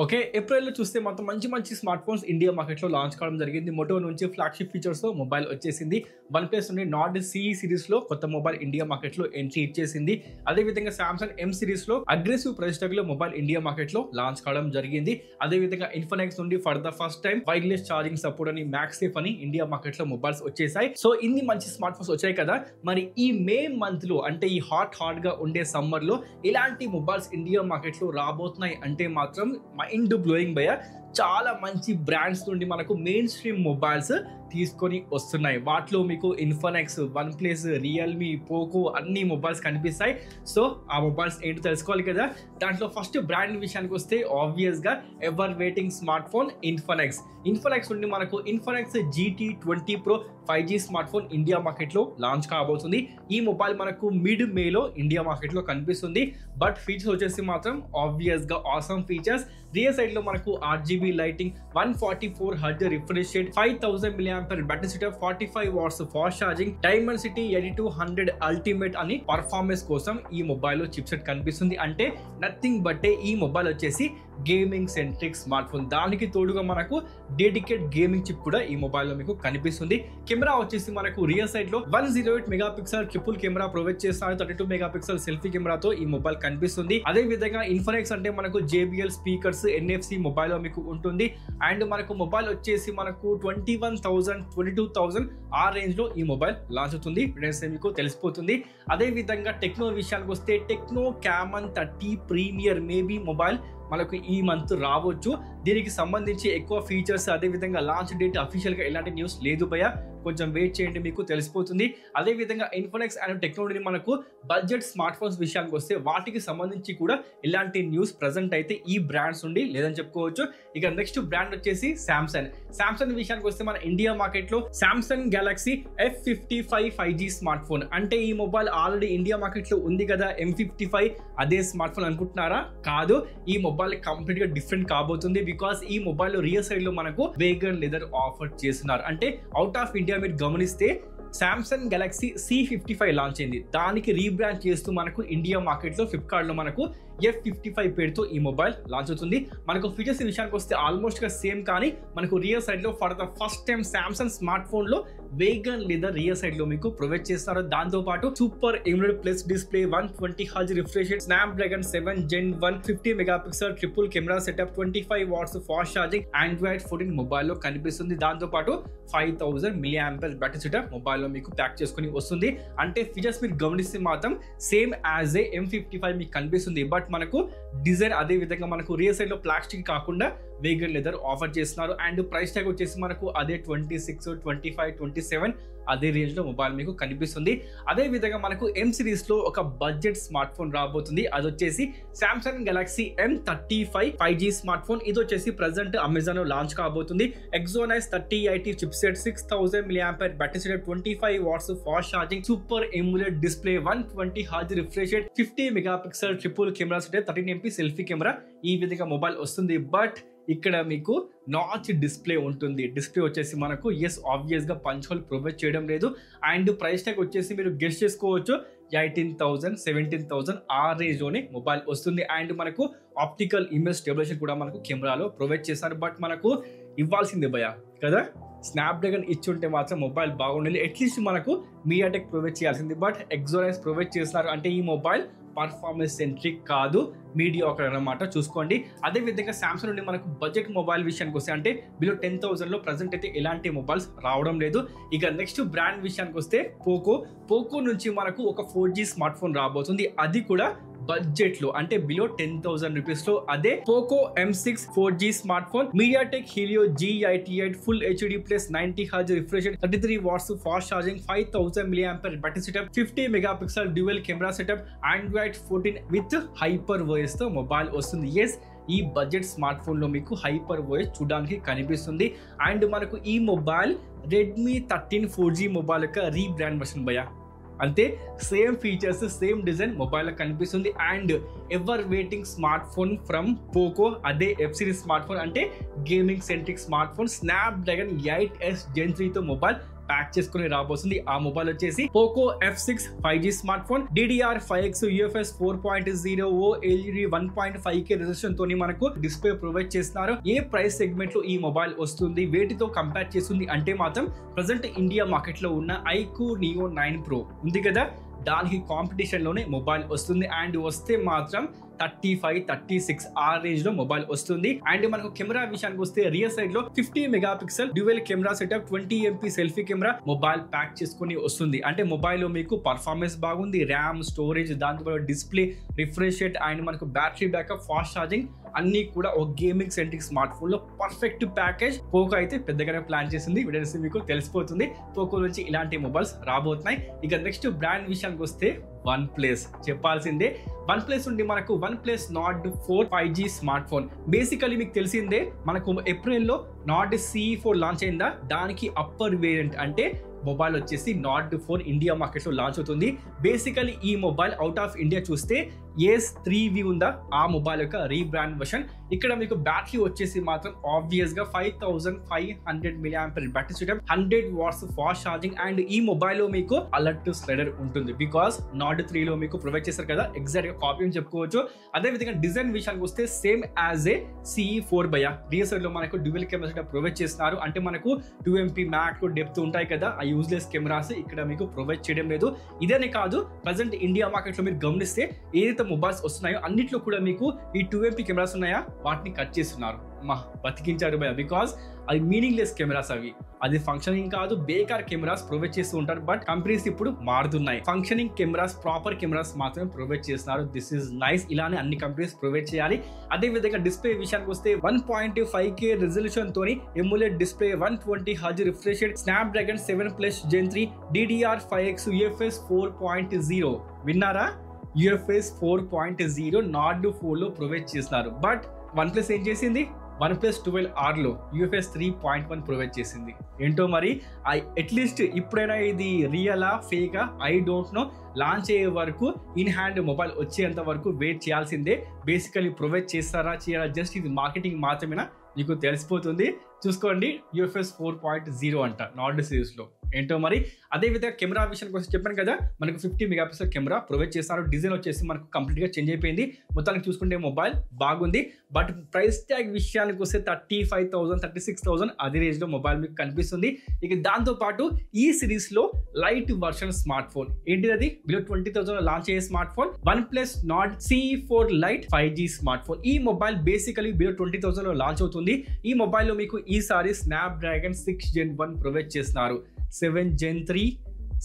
Okay. ఏప్రిల్‌లో చూస్తే మొత్తం మంచి మంచి స్మార్ట్ ఫోన్స్ ఇండియా మార్కెట్‌లో లాంచ్ కావడం జరిగింది. మోటో నుంచి ఫ్లాగ్‌షిప్ ఫీచర్స్‌తో మొబైల్ వచ్చేసింది. వన్‌ప్లస్ నుండి నార్డ్ సీ సిరీస్‌లో కొత్త మొబైల్ ఇండియా మార్కెట్‌లో ఎంట్రీ ఇచ్చేసింది. అదేవిధంగా సామ్సంగ్ ఎం సిరీస్‌లో అగ్రెసివ్ ప్రైస్ ట్యాగ్‌లో మొబైల్ ఇండియా మార్కెట్‌లో లాంచ్ కావడం జరిగింది. అదేవిధంగా ఇన్ఫినిక్స్ నుండి for the first time wireless charging support అని మ్యాక్సేఫ్ అని ఇండియా మార్కెట్‌లో మొబైల్స్ వచ్చేసాయి. సో ఇన్ని మంచి స్మార్ట్ ఫోన్స్ వచ్చాయి కదా. మరి ఈ మే మంత్‌లో అంటే ఈ హాట్‌గా ఉండే సమ్మర్‌లో ఇలాంటి మొబైల్స్ ఇండియా మార్కెట్‌లో రాబోతున్నాయి అంటే మాత్రం మైండ్ బ్లోయింగ్ భయ్యా. చాలా మంచి బ్రాండ్స్ నుండి మనకు మెయిన్ స్ట్రీమ్ మొబైల్స్ తీసుకొని వస్తున్నాయి. వాటిలో మీకు ఇన్ఫినిక్స్, వన్‌ప్లస్, రియల్మీ, పోకో అన్ని మొబైల్స్ కనిపిస్తాయి. సో ఆ మొబైల్స్ ఏంటో తెలుసుకోవాలి కదా. దాంట్లో ఫస్ట్ బ్రాండ్ విషయానికి వస్తే ఆబ్వియస్గా ever waiting smart phone Infinix నుండి మనకు Infinix GT 20 Pro 5G smart phone India మార్కెట్లో లాంచ్ కాబోతుంది. ఈ మొబైల్ మనకు మిడ్ మేలో ఇండియా మార్కెట్లో కనిపిస్తుంది. బట్ ఫీచర్స్ వచ్చేసి మాత్రం ఆబ్వియస్గా ఆసమ్ ఫీచర్స్. రియర్ సైడ్ లో మనకు RGB lighting, 144 Hz refresh rate, 5000 mAh battery setup, 45 watts fast charging, Dimensity 8200 ultimate అని పర్ఫార్మెన్స్ కోసం ఈ మొబైల్లో చిప్సెట్ కనిపిస్తుంది. అంటే నథింగ్ బట్ ఈ మొబైల్ వచ్చేసి గేమింగ్ సెంట్రిక్ స్మార్ట్ ఫోన్. దానికి తోడుగా మనకు డెడికేట్ గేమింగ్ చిప్ కూడా ఈ మొబైల్లో మీకు కనిపిస్తుంది. కెమెరా వచ్చేసి మనకు రియర్ సైడ్ లో 108 మెగాపిక్సెల్ ట్రిపుల్ కెమెరా ప్రొవైడ్ చేస్తారు. 32 మెగాపిక్సెల్ సెల్ఫీ కెమెరాతో ఈ మొబైల్ కనిపిస్తుంది. అదే విధంగా ఇన్ఫినిక్స్ అంటే మనకు JBL స్పీకర్స్, NFC మొబైల్ లో మీకు ఉంటుంది. అండ్ మనకు మొబైల్ వచ్చేసి మనకు 21,000 22,000 ఆ రేంజ్ లో ఈ మొబైల్ లాంచ్ అవుతుంది. మీకు తెలిసిపోతుంది. అదే విధంగా టెక్నో విషయానికి వస్తే Tecno Camon 30 Premier maybe mobile మనకు ఈ మంత్ రావచ్చు. దీనికి సంబంధించి ఎక్కువ ఫీచర్స్, అదే విధంగా లాంచ్ డేట్ అఫీషియల్ గా ఎలాంటి న్యూస్ లేదు భయ్యా, కొంచెం వెయిట్ చేయండి, మీకు తెలిసిపోతుంది. అదే విధంగా ఇన్ఫినిక్స్ అండ్ టెక్నాలజీ మనకు బడ్జెట్ స్మార్ట్ ఫోన్స్ విషయానికి వస్తే వాటికి సంబంధించి కూడా ఎలాంటి న్యూస్ ప్రెజెంట్ అయితే ఈ బ్రాండ్స్ నుండి లేదని చెప్పుకోవచ్చు. ఇక నెక్స్ట్ బ్రాండ్ వచ్చేసి సామ్సంగ్ విషయానికి వస్తే మన ఇండియా మార్కెట్ లో Samsung Galaxy F55 5G smart phone. అంటే ఈ మొబైల్ ఆల్రెడీ ఇండియా మార్కెట్ లో ఉంది కదా, M55 అదే స్మార్ట్ ఫోన్ అనుకుంటున్నారా? కాదు, ఈ మొబైల్ కంప్లీట్ గా డిఫరెంట్ కాబోతుంది. బికాస్ ఈ మొబైల్ రియర్ సైడ్ లో మనకు వేగన్ లెదర్ ఆఫర్ చేస్తున్నారు. అంటే అవుట్ ఆఫ్ ఇండియా మీరు గమనిస్తే సామ్సంగ్ గెలాక్సీ C55 లాంచ్ అయింది. దానికి రీబ్రాండ్ చేస్తూ మనకు ఇండియా మార్కెట్ లో ఫ్లిప్కార్ట్ లో మనకు F55 పేరుతో ఈ మొబైల్ లాంచ్ అవుతుంది. మనకు ఫీచర్స్ విషయానికి వస్తే ఆల్మోస్ట్ గా సేమ్, కానీ మనకు రియర్ సైడ్ లో for the first time Samsung smart phone లో వేగన్ లెదర్ రియర్ సైడ్ లో మీకు ప్రొవైడ్ చేస్తారు. దాంతో పాటు super AMOLED plus display, 120 Hz refresh rate, Snapdragon 7 Gen 1 50 megapixel triple camera setup, 25 watts fast charging, Android 14 mobile లో కనిపిస్తుంది. దాంతో పాటు 5000 mAh బ్యాటరీ సెటప్ మొబైల్ లో మీకు ప్యాక్ చేసుకుని వస్తుంది. అంటే ఫీచర్స్ మీరు గమనిస్తే మాత్రం సేమ్ యాజ్ ఏ M55 మీకు కనిపిస్తుంది. బట్ మనకు డిజైన్ అదే విధంగా మనకు రియర్ సైడ్ లో ప్లాస్టిక్ కాకుండా వేగన్ లెదర్ ఆఫర్ చేస్తున్నారు. అండ్ ప్రైస్ ట్యాగ్ వచ్చేసి మనకు అదే 26, 25, 27 అదే రేంజ్ లో మొబైల్ మీకు కనిపిస్తుంది. అదే విధంగా మనకు M సిరీస్ లో ఒక బడ్జెట్ స్మార్ట్ ఫోన్ రాబోతుంది. అది వచ్చేసి Samsung Galaxy M35 5G smart phone. ఇది వచ్చేసి ప్రెసెంట్ అమెజాన్ లో లాంచ్ కాబోతుంది. Exynos 3080 chipset, 6000 mAh battery setup, 25 watts fast charging, super AMOLED display, 120 Hz refresh rate, 50 megapixel triple camera setup, 13MP selfie camera, ఈ విధంగా mobile వస్తుంది. But ఇక్కడ మీకు notch display ఉంటుంది. డిస్ప్లే వచ్చేసి మనకు ఆబ్వియస్ గా పంచ్ హోల్ ప్రొవైడ్ చేయడం లేదు. అండ్ ప్రైస్ ట్యాగ్ వచ్చేసి మీరు గెస్ చేసుకోవచ్చు 18,000 17,000 ఆ రేంజ్ లోనే మొబైల్ వస్తుంది. అండ్ మనకు ఆప్టికల్ ఇమేజ్ స్టెబిలైజేషన్ కూడా మనకు కెమెరాలో ప్రొవైడ్ చేస్తారు. బట్ మనకు ఇవ్వాల్సిందే భయ్యా కదా, స్నాప్డ్రాగన్ ఇచ్చుంటే మాత్రం మొబైల్ బాగుండేది. అట్లీస్ట్ మనకు MediaTek ప్రొవైడ్ చేయాల్సింది. బట్ Exynos ప్రొవైడ్ చేస్తున్నారు. అంటే ఈ మొబైల్ పర్ఫార్మెన్స్ సెంట్రిక్ కాదు, మీడియాకర్ అన్నమాట, చూసుకోండి. అదే విధంగా సామ్సంగ్ నుండి మనకు బడ్జెట్ మొబైల్ విషయానికి వస్తే అంటే బిలో 10,000 లో ప్రజెంట్ అయితే ఎలాంటి మొబైల్స్ రావడం లేదు. ఇక నెక్స్ట్ బ్రాండ్ విషయానికి వస్తే పోకో నుంచి మనకు ఒక 4G స్మార్ట్ ఫోన్ రాబోతుంది. అది కూడా బడ్జెట్ లో, అంటే బిలో 10,000 రూపీస్ లో. అదే Poco M6 4G smart phone, MediaTek Helio G88 full HD plus 90 Hz refresh rate, 33 watts fast charging, 5000 mAh battery setup, 50 megapixel dual camera setup, Android 14 with hyper voice తో mobile వస్తుంది. ఈ budget smart phone లో మీకు hyper voice చూడడానికి కనిపిస్తుంది. And మనకు ఈ mobile Redmi 13 4G mobile యొక్క రీబ్రాండ్ వర్షన్ భయ్యా. అంతే, same features, same design mobile కనిపిస్తుంది. And ever waiting smartphone from Poco, అదే F సిరీస్ స్మార్ట్ ఫోన్, అంటే gaming centric smart phone, Snapdragon 8S Gen 3 తో మొబైల్ ప్యాక్ చేసుకుని రాబోతుంది. ఆ మొబైల్ వచ్చేసి Poco F6 5G smart phone, DDR5X UFS 4.0 OLED 1.5K resolution తోని మనకు display provide చేస్తున్నారు. ఏ ప్రైస్ సెగ్మెంట్ లో ఈ మొబైల్ వస్తుంది, వేటితో కంపేర్ చేస్తుంది అంటే మాత్రం ప్రజెంట్ ఇండియా మార్కెట్ లో ఉన్న iQOO Neo 9 Pro ఉంది కదా, దానికి కాంపిటీషన్ లోనే మొబైల్ వస్తుంది. అండ్ వస్తే మాత్రం 35-36 ఆ రేంజ్ లో మొబైల్ వస్తుంది. అండ్ మనకు కెమెరా విషయానికి వస్తే రియర్ సైడ్ లో 50 megapixel dual camera setup, 20 MP selfie camera mobile pack చేసుకుని వస్తుంది. అంటే మొబైల్ లో మీకు పర్ఫార్మెన్స్ బాగుంది, ర్యామ్, స్టోరేజ్, దాంతో డిస్ప్లే, రిఫ్రెష్ రేట్ అండ్ మనకు బ్యాటరీ బ్యాకప్, ఫాస్ట్ ఛార్జింగ్ అన్ని కూడా ఒక గేమింగ్ సెంట్రిక్ స్మార్ట్ ఫోన్ లో పర్ఫెక్ట్ ప్యాకేజ్ పోకో అయితే పెద్దగానే ప్లాన్ చేసింది. వీడియోస్ మీకు తెలిసిపోతుంది పోకో నుంచి ఇలాంటి మొబైల్స్ రాబోతున్నాయి. ఇక నెక్స్ట్ బ్రాండ్ విషయానికి వస్తే వన్ ప్లస్ చెప్పాల్సిందే. వన్ ప్లస్ నుండి మనకు one plus Nord 4 5G smart phone. Basically మీకు తెలిసిందే మనకు ఏప్రిల్లో నార్డ్ CE4 లాంచ్ అయిందా, దానికి అప్పర్ వేరియంట్ అంటే మొబైల్ వచ్చేసి నార్డ్ 4 ఇండియా మార్కెట్ లో లాంచ్ అవుతుంది. బేసికలీ ఈ మొబైల్ అవుట్ ఆఫ్ ఇండియా చూస్తే S3V ఉందా, ఆ మొబైల్ యొక్క రీబ్రాండ్ వర్షన్. ఇక్కడ మీకు బ్యాటరీ వచ్చేసి మాత్రం ఆబ్వియస్ గా 5500 mAh battery setup, 100 watts fast charging. And ఈ మొబైల్ లో మీకు అలర్ట్ స్లైడర్ ఉంటుంది, బికాస్ నార్డ్ 3 లో మీకు ప్రొవైడ్ చేశారు కదా, ఎగ్జాక్ట్ గా కాపీ అని చెప్పుకోవచ్చు. అదే విధంగా డిజైన్ విషయానికి వస్తే సేమ్ యాజ్ ఏ CE4 భయ. రియర్ సైడ్ లో మనకు డ్యూయల్ కెమెరా సెటప్ ప్రొవైడ్ చేస్తున్నారు. అంటే మనకు 2 MP మ్యాక్రో డెప్త్ ఉంటాయి కదా, ఆ యూజ్లెస్ కెమెరాస్ ఇక్కడ మీకు ప్రొవైడ్ చేయడం లేదు. ఇదేనే కాదు, ప్రజెంట్ ఇండియా మార్కెట్ లో మీరు గమనిస్తే ఏదైతే మొబైల్స్ వస్తున్నాయో అన్నిట్లో కూడా మీకు ఈ 2 MP కెమెరాస్ ఉన్నాయా, వాటిని కట్ చేస్తున్నారు. బతికించారు భయ, బికాస్ అది మీనింగ్లెస్ కెమెరాస్, అవి అది ఫంక్షనింగ్ కాదు, బేకార్ కెమెరాస్ ప్రొవైడ్ చేస్తూ ఉంటారు. బట్ కంపెనీస్ ఇప్పుడు మారుతున్నాయి, ఫంక్షనింగ్ కెమెరాస్, ప్రాపర్ కెమెరాస్ మాత్రమే ప్రొవైడ్ చేస్తున్నారు. దిస్ ఇస్ నైస్, ఇలానే అన్ని కంపెనీస్ ప్రొవైడ్ చేయాలి. అదే విధంగా డిస్ప్లే విషయానికి వస్తే 1.5K రెజల్యూషన్ తోని emulate display, 120 Hz refresh rate, Snapdragon 7+ Gen 3, DDR5X UFS 4.0 విన్నారా, UFS 4.0 నార్డ్ 4 లో ప్రొవైడ్ చేస్తున్నారు. బట్ వన్ ప్లస్ ఏం చేసింది, OnePlus 12R లో UFS 3.1 ప్రొవైడ్ చేసింది. ఏంటో మరి అట్లీస్ట్ ఇప్పుడైనా ఇది రియలా ఫేకా ఐ డోంట్ నో. లాంచ్ అయ్యే వరకు ఇన్ హ్యాండ్ మొబైల్ వచ్చేంత వరకు వెయిట్ చేయాల్సిందే. బేసికలీ ప్రొవైడ్ చేస్తారా చేయరా, జస్ట్ ఇది మార్కెటింగ్ మాత్రమేనా మీకు తెలిసిపోతుంది. చూసుకోండి, UFS 4.0 అంట నార్డ్ సిరీస్ లో, ఏంటో మరి. అదే విధంగా కెమెరా విషయానికి వచ్చి చెప్పాను కదా, మనకు 50 మెగాపిక్సెల్ కెమెరా ప్రొవైడ్ చేస్తారు. డిజైన్ వచ్చేసి మనకు కంప్లీట్ గా చేంజ్ అయిపోయింది. మొత్తానికి చూసుకుంటే మొబైల్ బాగుంది. బట్ ప్రైస్ ట్యాగ్ విషయానికి వస్తే 35,000 36,000 అదే రేంజ్ లో మొబైల్ మీకు కనిపిస్తుంది. ఇక దాంతో పాటు ఈ సిరీస్ లో లైట్ వర్షన్ స్మార్ట్ ఫోన్ ఏంటిది, అది బిలో 20,000 లాంచ్ అయ్యే smart phone OnePlus Nord CE4 Lite 5G smart phone. ఈ మొబైల్ బేసికలీ బిలో 20,000 లో లాంచ్ అవుతుంది. ఈ మొబైల్ లో మీకు ఈసారి స్నాప్డ్రాగన్ 6 Gen 1 ప్రొవైడ్ చేస్తున్నారు. 7 Gen 3,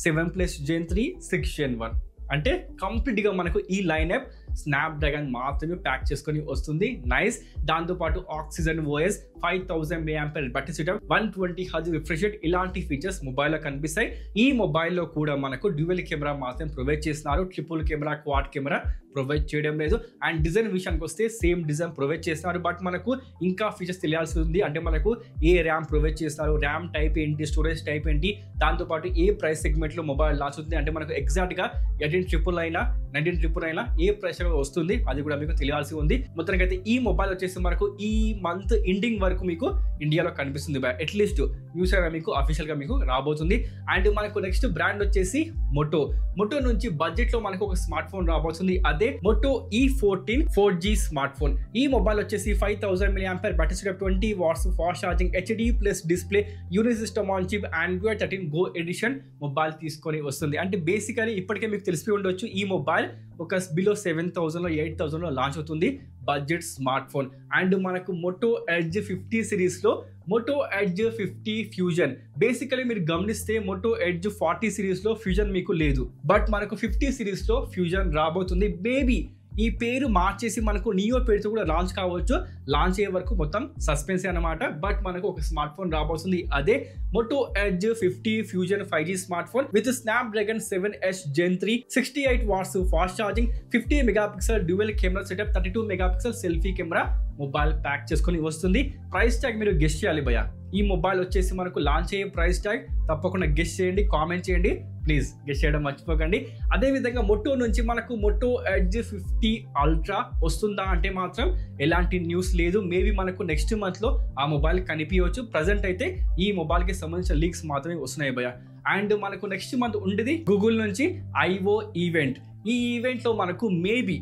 7+ Gen 3, 6 Gen 1 అంటే కంప్లీట్ గా మనకు ఈ లైన్అప్ స్నాప్డ్రాగన్ మాత్రమే ప్యాక్ చేసుకొని వస్తుంది. నైస్. దాంతోపాటు oxygen OS, 5000 mAh battery setup, 120 Hz refresh rate, ఇలాంటి ఫీచర్స్ మొబైల్ లో కనిపిస్తాయి. ఈ మొబైల్లో కూడా మనకు డ్యూయల్ కెమెరా మాత్రం ప్రొవైడ్ చేస్తున్నారు, triple camera, quad camera provide చేయడం లేదు. అండ్ డిజైన్ విషయానికి వస్తే సేమ్ డిజైన్ ప్రొవైడ్ చేస్తున్నారు. బట్ మనకు ఇంకా ఫీచర్స్ తెలియాల్సి ఉంది. అంటే మనకు ఏ ర్యామ్ ప్రొవైడ్ చేస్తారు, ర్యామ్ టైప్ ఏంటి, స్టోరేజ్ టైప్ ఏంటి, దాంతోపాటు ఏ ప్రైస్ సెగ్మెంట్ లో మొబైల్ లాంచ్ అవుతుంది. అంటే మనకు ఎగ్జాక్ట్ గా 18,000 అయినా 19,000 అయినా ఏ ప్రైస్ వస్తుంది, అది కూడా మీకు తెలియాల్సి ఉంది. మొత్తానికి అయితే ఈ మొబైల్ వచ్చేసి మనకు ఈ మంత్ ఎండింగ్ వరకు మీకు ఇండియాలో కనిపిస్తుంది. అట్లీస్ట్ న్యూస్ మీకు అఫీషియల్ గా మీకు రాబోతుంది. అండ్ మనకు నెక్స్ట్ బ్రాండ్ వచ్చేసి మొటో నుంచి బడ్జెట్ లో మనకు ఒక స్మార్ట్ ఫోన్ రాబోతుంది. అదే Moto E14 4G smart phone. ఈ మొబైల్ వచ్చేసి 5000 mAh battery setup, 20 watts fast charging, HD+ display, unit system on chip, Android 13 Go edition mobile తీసుకొని వస్తుంది. అంటే బేసికలీ ఇప్పటికే మీకు తెలిసి ఉండొచ్చు, ఈ మొబైల్ ఒక బిలో 7,000 లో 8,000 లో లాంచ్ అవుతుంది, బడ్జెట్ స్మార్ట్ ఫోన్. అండ్ మనకు మొటో ఎడ్జ్ 50 సిరీస్ లో మొటో ఎడ్జ్ 50 ఫ్యూజన్. బేసికలీ మీరు గమనిస్తే మొటో ఎడ్జ్ 40 సిరీస్ లో ఫ్యూజన్ మీకు లేదు, బట్ మనకు 50 సిరీస్ లో ఫ్యూజన్ రాబోతుంది. మేబీ ఈ పేరు మార్చేసి మనకు నియో పేరుతో కూడా లాంచ్ కావచ్చు. లాంచ్ అయ్యే వరకు మొత్తం సస్పెన్స్ అన్నమాట. బట్ మనకు ఒక స్మార్ట్ ఫోన్ రాబోతుంది, అదే Moto edge 50 fusion 5G smart phone with Snapdragon 7 Gen 3, 68 watts fast charging, 50 megapixel dual camera setup, 32 megapixel selfie camera mobile pack చేసుకొని వస్తుంది. ప్రైస్ ట్యాగ్ మీరు గెస్ చేయాలి భయ్యా, ఈ మొబైల్ వచ్చేసి మనకు లాంచ్ అయ్యే ప్రైస్ ట్యాగ్ తప్పకుండా గెస్ చేయండి, కామెంట్ చేయండి, ప్లీజ్ గెస్ చేయడం మర్చిపోకండి. అదేవిధంగా మొటో నుంచి మనకు మొటో ఎడ్జ్ 50 అల్ట్రా వస్తుందా అంటే మాత్రం ఎలాంటి న్యూస్ లేదు. మేబీ మనకు నెక్స్ట్ మంత్లో ఆ మొబైల్ కనిపించవచ్చు. ప్రజెంట్ అయితే ఈ మొబైల్కి సంబంధించిన లీక్స్ మాత్రమే వస్తున్నాయి భయ్య. అండ్ మనకు నెక్స్ట్ మంత్ ఉండేది గూగుల్ నుంచి ఐఓ ఈవెంట్. ఈ ఈవెంట్లో మనకు maybe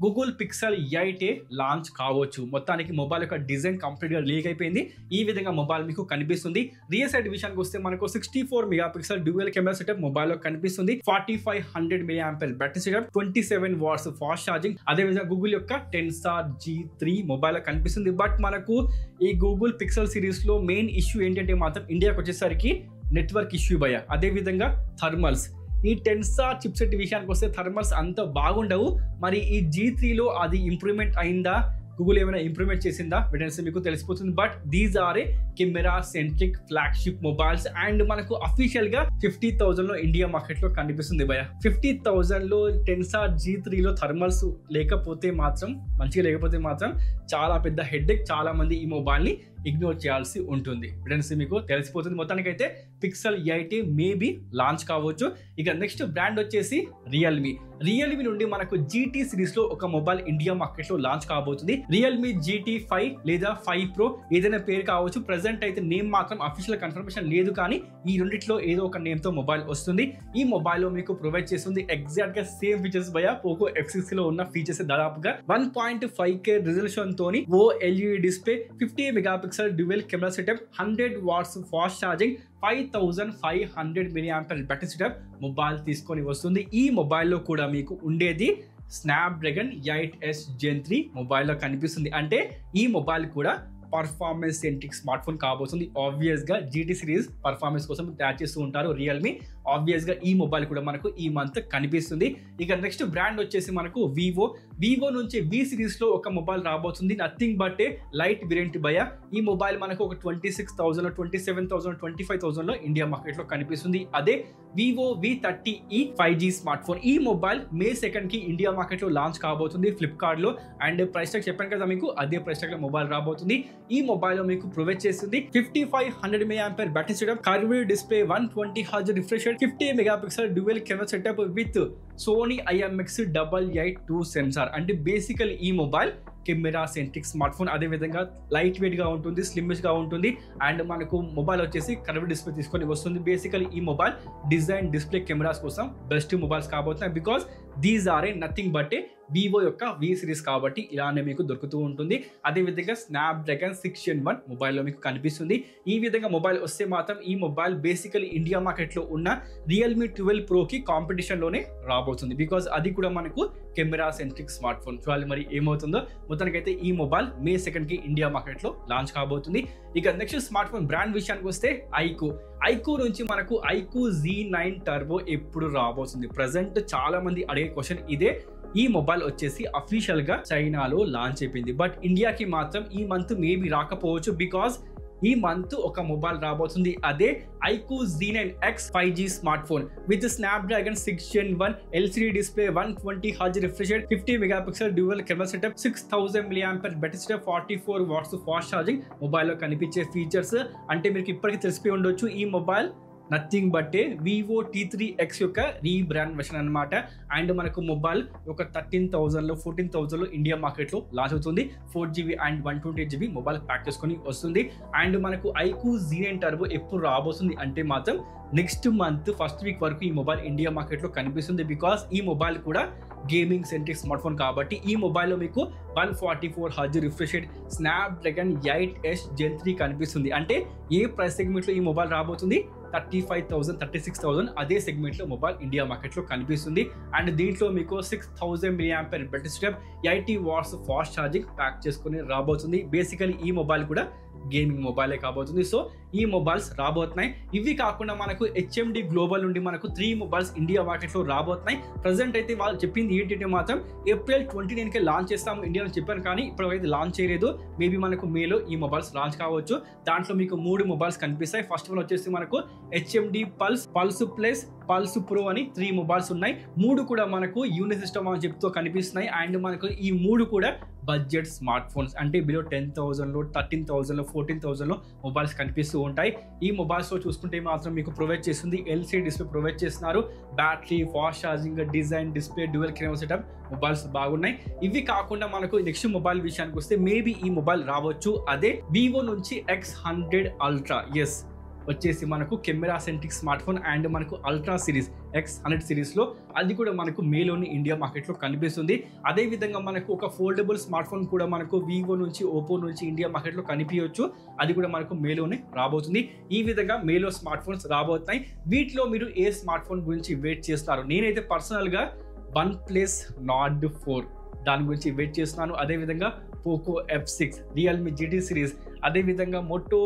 Google pixel 8a launch కావచ్చు. మొత్తానికి మొబైల్ యొక్క డిజైన్ కంప్లీట్గా లీక్ అయిపోయింది. ఈ విధంగా మొబైల్ మీకు కనిపిస్తుంది. రియల్ సైడ్ విషయానికి వస్తే మనకు 64 మెగాపిక్సెల్ డ్యూయల్ కెమెరా సెటప్ మొబైల్లో కనిపిస్తుంది. 4500 mAh battery setup, 27 watts fast charging. అదేవిధంగా గూగుల్ యొక్క టెన్సార్ G3 మొబైల్లో కనిపిస్తుంది. బట్ మనకు ఈ గూగుల్ పిక్సెల్ సిరీస్లో మెయిన్ ఇష్యూ ఏంటంటే మాత్రం ఇండియాకి వచ్చేసరికి నెట్వర్క్ ఇష్యూ భయ. అదేవిధంగా థర్మల్స్. ఈ టెన్సార్ చిప్సెట్ విషయానికి వస్తే థర్మల్స్ అంత బాగుండవు. మరి ఈ G3లో అది ఇంప్రూవ్మెంట్ అయిందా, గూగుల్ ఏమైనా ఇంప్రూవ్మెంట్ చేసిందా వెంటనే మీకు తెలిసిపోతుంది. But these are a camera centric flagship mobiles. And మనకు అఫీషియల్ గా 50,000లో ఇండియా మార్కెట్ లో కనిపిస్తుంది భయ. 50,000లో టెన్సార్ G3లో థర్మల్స్ మంచిగా లేకపోతే మాత్రం చాలా పెద్ద హెడ్ఏక్. చాలా మంది ఈ మొబైల్ ని ఇగ్నోర్ చేయాల్సి ఉంటుంది. ఫ్రెండ్స్ మీకు తెలిసిపోతుంది. మొత్తానికి అయితే పిక్సెల్ 8a మేబీ లాంచ్ కావచ్చు. ఇక నెక్స్ట్ బ్రాండ్ వచ్చేసి రియల్మీ నుండి మనకు GT సిరీస్ లో ఒక మొబైల్ ఇండియా మార్కెట్ లో లాంచ్ కాబోతుంది. రియల్మీ GT 5 లేదా 5 Pro ఏదైనా పేరు కావచ్చు. ప్రెసెంట్ అయితే నేమ్ మాత్రం అఫీషియల్ కన్ఫర్మేషన్ లేదు, కానీ ఈ రెండిట్లో ఏదో ఒక నేమ్ తో మొబైల్ వస్తుంది. ఈ మొబైల్ లో మీకు ప్రొవైడ్ చేస్తుంది ఎగ్జాక్ట్ గా సేమ్ ఫీచర్స్ భయ పోకో F6 లో ఉన్న ఫీచర్స్. దాదాపుగా 1.5K రిజల్యూషన్ తోని OLED display, 50 megapixel dual camera setup, 100 watts fast charging, 5500 mAh battery setup mobile తీసుకొని వస్తుంది. ఈ మొబైల్లో కూడా మీకు ఉండేది స్నాప్డ్రాగన్ 8s Gen 3 మొబైల్లో కనిపిస్తుంది. అంటే ఈ మొబైల్ కూడా పర్ఫార్మెన్స్ సెంట్రిక్ స్మార్ట్ ఫోన్ కాబోతుంది. ఆబ్వియస్ గా GT సిరీస్ పర్ఫార్మెన్స్ కోసం తయారు చేస్తూ ఉంటారు రియల్మీ. ఆబ్వియస్ గా ఈ మొబైల్ కూడా మనకు ఈ మంత్ కనిపిస్తుంది. ఇక నెక్స్ట్ బ్రాండ్ వచ్చేసి మనకు వివో నుంచి V సిరీస్ లో ఒక మొబైల్ రాబోతుంది. Nothing but A light variant భయ. ఈ మొబైల్ మనకు ఒక 26,000, 27,000, 25,000లో ఇండియా మార్కెట్ లో కనిపిస్తుంది. అదే Vivo V30e 5G smart phone. ఈ మొబైల్ May 2 కి ఇండియా మార్కెట్ లో లాంచ్ కాబోతుంది ఫ్లిప్కార్ట్ లో. అండ్ ప్రైస్ ట్యాగ్ చెప్పాను కదా మీకు, అదే ప్రైస్ ట్యాగ్ లో మొబైల్ రాబోతుంది. ఈ మొబైల్ లో మీకు ప్రొవైడ్ చేస్తుంది 5500 mAh battery setup, curved display, 120 Hz refresh rate, 50 megapixel dual camera setup with Sony IMX882 sensor. అంటే బేసికల్ ఈ mobile camera centric smart phone. అదేవిధంగా లైట్ వెయిట్ గా ఉంటుంది, స్లిమ్స్ గా ఉంటుంది. అండ్ మనకు మొబైల్ వచ్చేసి కర్వ్డ్ డిస్ప్లే తీసుకొని వస్తుంది. బేసికల్ ఈ మొబైల్ డిజైన్ డిస్ప్లే కెమెరాస్ కోసం బెస్ట్ మొబైల్స్ కాబోతున్నాయి. Because these are a nothing but a Vivo యొక్క V సిరీస్ కాబట్టి ఇలానే మీకు దొరుకుతూ ఉంటుంది. అదేవిధంగా స్నాప్డ్రాగన్ 6 Gen 1 మొబైల్లో మీకు కనిపిస్తుంది. ఈ విధంగా మొబైల్ వస్తే మాత్రం ఈ మొబైల్ బేసికలీ ఇండియా మార్కెట్లో ఉన్న రియల్మీ 12 Proకి కాంపిటీషన్లోనే రాబోతుంది. బికాజ్ అది కూడా మనకు కెమెరా సెంట్రిక్ స్మార్ట్ ఫోన్. చూడాలి మరి ఏమవుతుందో. మొత్తానికైతే ఈ మొబైల్ May 2 కి ఇండియా మార్కెట్లో లాంచ్ కాబోతుంది. ఇక నెక్స్ట్ స్మార్ట్ ఫోన్ బ్రాండ్ విషయానికి వస్తే ఐకూ నుంచి మనకు ఐకూ Z9 టర్బో ఎప్పుడు రాబోతుంది. ప్రజెంట్ చాలా మంది అడిగే క్వశ్చన్ ఇదే. ఈ మొబైల్ వచ్చేసి అఫీషియల్ గా చైనాలో లాంచ్ అయిపోయింది. బట్ ఇండియాకి మాత్రం ఈ మంత్ మేబీ రాకపోవచ్చు. బికాస్ ఈ మంత్ ఒక మొబైల్ రాబోతుంది. అదే iQOO Z9X 5G smart phone with Snapdragon 6 Gen 1 LCD display, 120 Hz refresh rate, 50 megapixel dual camera setup, 6000 mAh battery setup, 44 watts fast charging. మొబైల్లో కనిపించే ఫీచర్స్ అంటే మీకు ఇప్పటికీ తెలిసిపోయి ఉండొచ్చు. ఈ mobile nothing but a Vivo T3X యొక్క రీబ్రాండ్ వెర్షన్ అనమాట. అండ్ మనకు మొబైల్ ఒక 13,000లో 14,000లో ఇండియా మార్కెట్లో లాంచ్ అవుతుంది. 4GB and 128GB mobile pack చేసుకొని వస్తుంది. అండ్ మనకు ఐకూ Z9 టర్బో ఎప్పుడు రాబోతుంది అంటే మాత్రం నెక్స్ట్ మంత్ ఫస్ట్ వీక్ వరకు ఈ మొబైల్ ఇండియా మార్కెట్లో కనిపిస్తుంది. బికాస్ ఈ మొబైల్ కూడా గేమింగ్ సెంట్రిక్ స్మార్ట్ ఫోన్ కాబట్టి ఈ మొబైల్లో మీకు 144 Hz refresh rate, Snapdragon 8s Gen 3 కనిపిస్తుంది. అంటే ఏ ప్రైస్ సెగ్మెంట్లో ఈ మొబైల్ రాబోతుంది? 35,000, 36,000 అదే సెగ్మెంట్లో మొబైల్ ఇండియా మార్కెట్లో కనిపిస్తుంది. అండ్ దీంట్లో మీకు 6000 mAh battery setup, 80 watts fast charging pack చేసుకుని రాబోతుంది. బేసికలీ ఈ మొబైల్ కూడా గేమింగ్ మొబైలే కాబోతుంది. సో ఈ మొబైల్స్ రాబోతున్నాయి. ఇవి కాకుండా మనకు HMD గ్లోబల్ నుండి మనకు 3 మొబైల్స్ ఇండియా మార్కెట్లో రాబోతున్నాయి. ప్రజెంట్ అయితే వాళ్ళు చెప్పింది ఏంటంటే మాత్రం April 29కే లాంచ్ చేస్తాము ఇండియాలో చెప్పాను, కానీ ఇప్పటికైతే లాంచ్ చేయలేదు. మేబీ మనకు మేలో ఈ మొబైల్స్ లాంచ్ కావచ్చు. దాంట్లో మీకు 3 మొబైల్స్ కనిపిస్తాయి. ఫస్ట్ వన్ వచ్చేసి మనకు HMD pulse plus pulse pro అని 3 మొబైల్స్ ఉన్నాయి. 3 కూడా మనకు యూని సిస్టమ్ అని చెప్తూ కనిపిస్తున్నాయి. అండ్ మనకు ఈ 3 కూడా బడ్జెట్ స్మార్ట్ ఫోన్స్ అంటే బిలో 10,000లో 13,000లో 14,000లో మొబైల్స్ కనిపిస్తూ ఉంటాయి. ఈ మొబైల్స్లో చూసుకుంటే మాత్రం మీకు ప్రొవైడ్ చేస్తుంది LCD డిస్ప్లే ప్రొవైడ్ చేస్తున్నారు. Battery, fast charging, design, display, dual camera setup mobiles బాగున్నాయి. ఇవి కాకుండా మనకు నెక్స్ట్ మొబైల్ విషయానికి వస్తే మేబీ ఈ మొబైల్ రావచ్చు. అదే వివో నుంచి X100 Ultra. ఎస్, వచ్చేసి మనకు camera centric smart phone and మనకు అల్ట్రా సిరీస్ X100 సిరీస్లో అది కూడా మనకు మేలోని ఇండియా మార్కెట్లో కనిపిస్తుంది. అదేవిధంగా మనకు ఒక ఫోల్డబుల్ స్మార్ట్ ఫోన్ కూడా మనకు వివో నుంచి, ఓపో నుంచి ఇండియా మార్కెట్లో కనిపించవచ్చు. అది కూడా మనకు మేలోనే రాబోతుంది. ఈ విధంగా మేలో స్మార్ట్ ఫోన్స్ రాబోతున్నాయి. వీటిలో మీరు ఏ స్మార్ట్ ఫోన్ గురించి వెయిట్ చేస్తారు? నేనైతే పర్సనల్గా OnePlus Nord 4 దాని గురించి వెయిట్ చేస్తున్నాను. అదేవిధంగా Poco F6, Realme GT series, అదేవిధంగా మోటో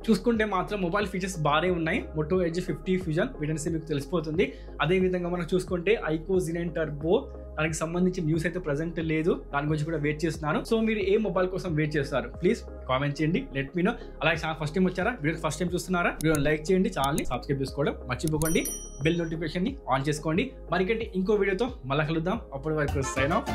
చూసుకుంటే మాత్రం మొబైల్ ఫీచర్స్ బాగానే ఉన్నాయి. మోటో ఎడ్జ్ 50 ఫ్యూజన్ వీటనేసి మీకు తెలిసిపోతుంది. అదేవిధంగా మనం చూసుకుంటే ఐకో Z9 టర్బో, దానికి సంబంధించి న్యూస్ అయితే ప్రజెంట్ లేదు. దాని గురించి కూడా వెయిట్ చేస్తున్నాను. సో మీరు ఏ మొబైల్ కోసం వెయిట్ చేస్తారు? ప్లీజ్ కామెంట్ చేయండి, లెట్ మీ నో. అలాగే ఛానల్ ఫస్ట్ టైం వచ్చారా, వీడియో ఫస్ట్ టైం చూస్తున్నారా, వీడియోని లైక్ చేయండి, ఛానల్ని సబ్స్క్రైబ్ చేసుకోవడం మర్చిపోకండి, బెల్ నోటిఫికేషన్ని ఆన్ చేసుకోండి. మరికంటే ఇంకో వీడియోతో మళ్ళీ కలుద్దాం. అప్పటి వరకు సైన్ ఆఫ్.